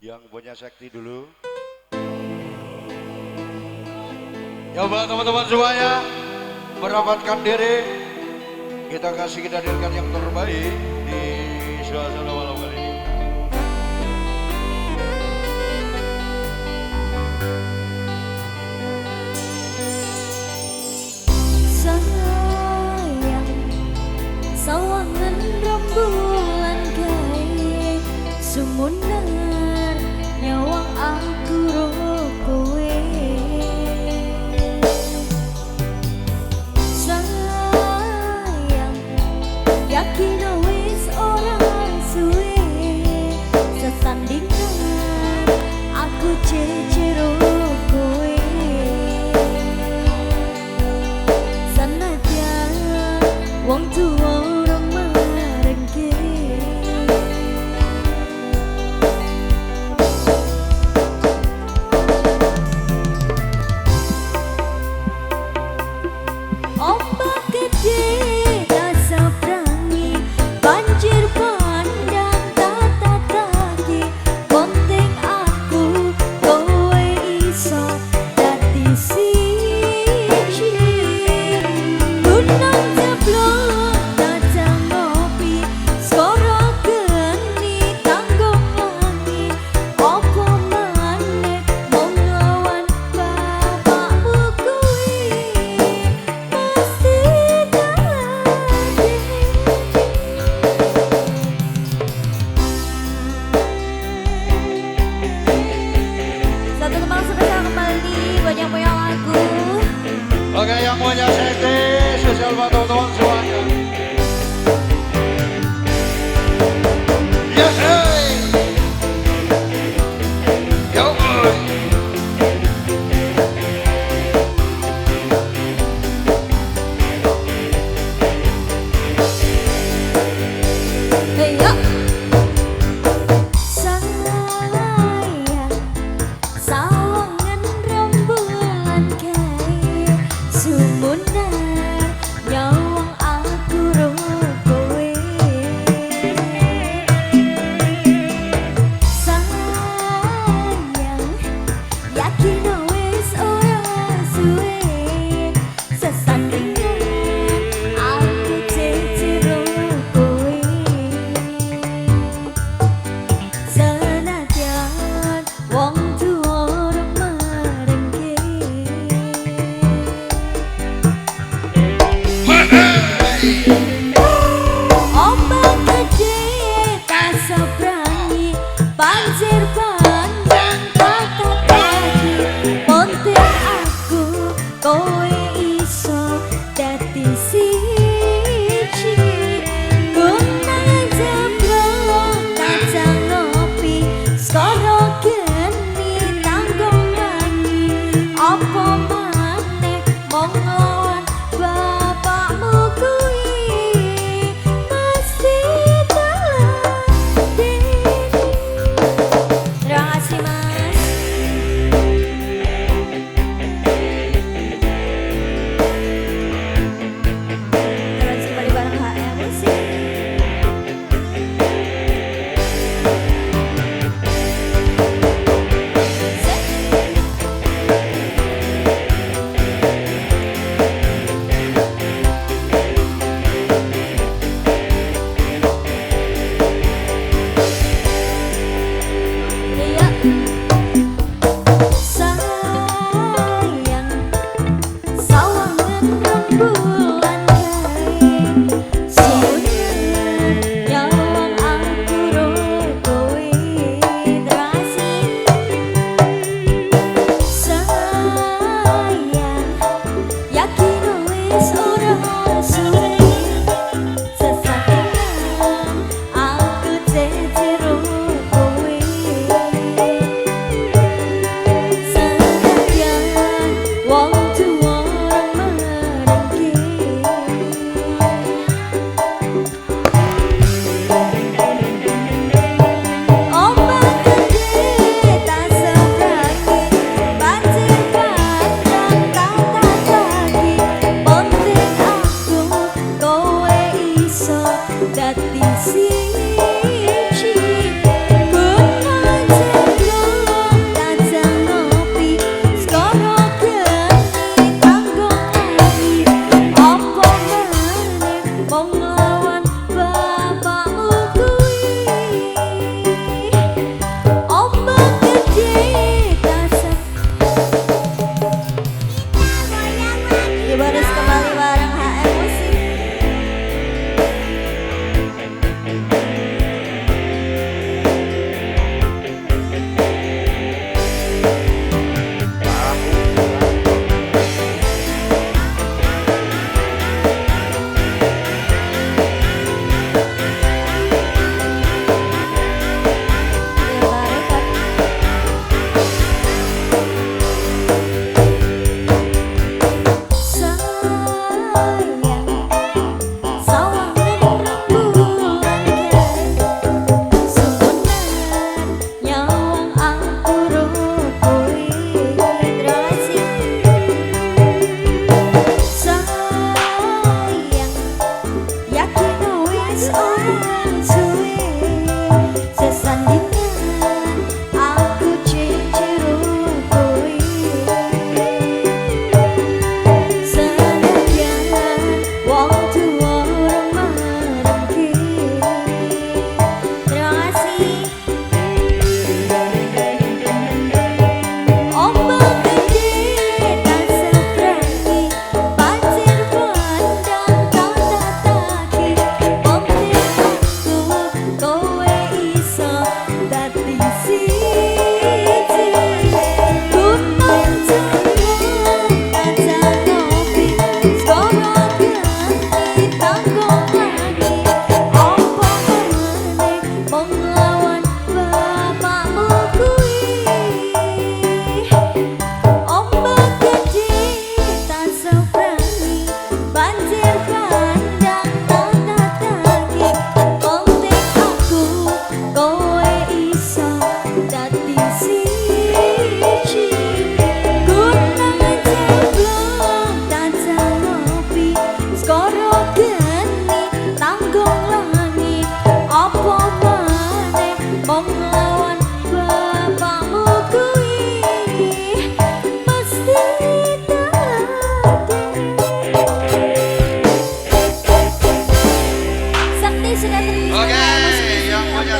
Yang punya sekti dulu. Coba teman-teman semuanya merapatkan diri. Kita kasih hadirkan yang terbaik di suasana malam kali ini. Sayang, sawangan rembulan gawe sumunar nyawang aku ro kowe. Sayang, yakin wis ora suwe sesandingan aku cecero kowe. Sanajan wong tuwa ora marengke ombak gede rasa brangi banjir pandang tata kaki penting aku kowe iso dadi siji gunung jeblok tajam ngopi skoro geni kanggo nglangi opo maneh mung lawan bapakmu kuwi mesti satu teman spesial kembali buat yang punya lagu. Oke, yang punya sekti spesial buat teman-teman semuanya. Yes, hey. Yo, boy. Hey yo. Sayang, sawangan rembulan gawe sumunar nyawang aku ro kowe. Sayang, yakin wis ora suwe sesandingan aku cecero kowe. Senadyan wong tuwa ora marengke ombak gede tak seberangi